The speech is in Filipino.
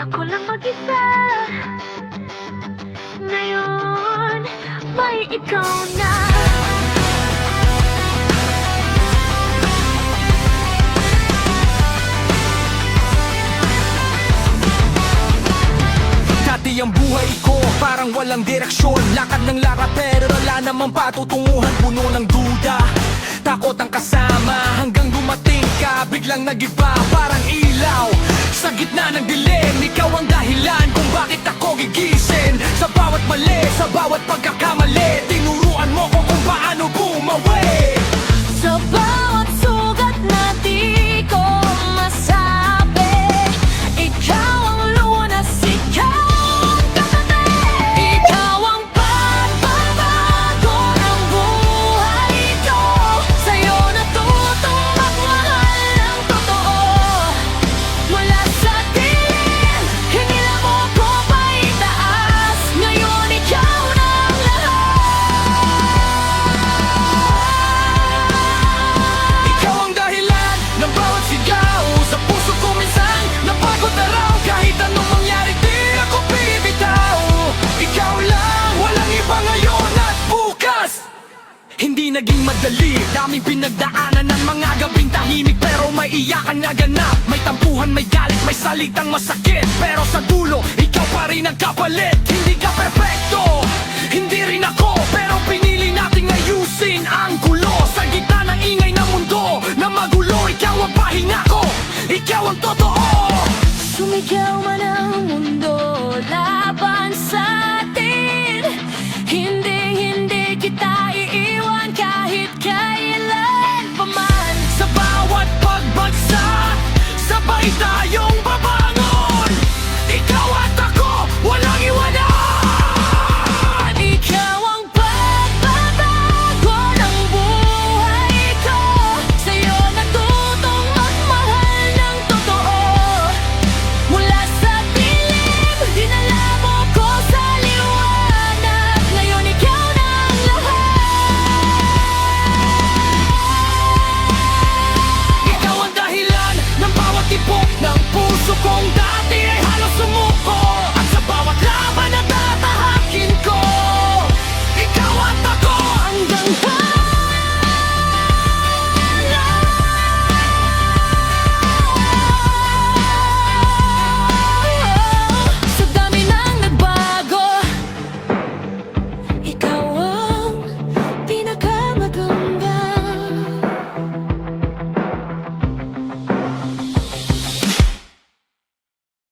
Ako lang mag-isa. Ngayon, may ikaw na. Dati ang buhay ko parang walang direksyon. Lakad ng lakad pero wala namang patutunguhan. Puno ng duda, takot ang kasama. Hanggang dumating ka, biglang nagiba parang ilaw sa gitna ng dilim. Ikaw ang dahilan kung bakit ako gigising. Sa bawat mali, sa bawat pagkakamali, tinuruan mo ko kung paano bumawi. Sa bawat sugat na di ko masabi, ikaw ang lunas, ikaw ang katabi. Ikaw ang pagbabago ng buhay ko. Sa'yo natutong magmahal ng totoo. Mula sa dilim, hinila mo ko pa itaas. Ngayon ikaw na ang lahat. Ikaw ang dahilan ng bawat sigaw. Sa puso ko minsan napagod na raw. Kahit anong mangyari di ako bibitaw. Ikaw lang, walang iba ngayon at bukas. Hindi naging madali, daming pinagdaanan ng mga gabing tahimik. Pero may iyakan na ganap, may tampuhan, may galit, may salitang masakit. Pero sa dulo, ikaw pa rin ang kapalit. Hindi ka perfecto, hindi rin ako. Pero pinili nating ayusin ang gulo. Sa gitna ng ingay ng mundo na magulo, ikaw ang pahinga ko, ikaw ang totoo. Sumigaw man ang mundo laban sa atin, hindi kita iiwan kahit kailan.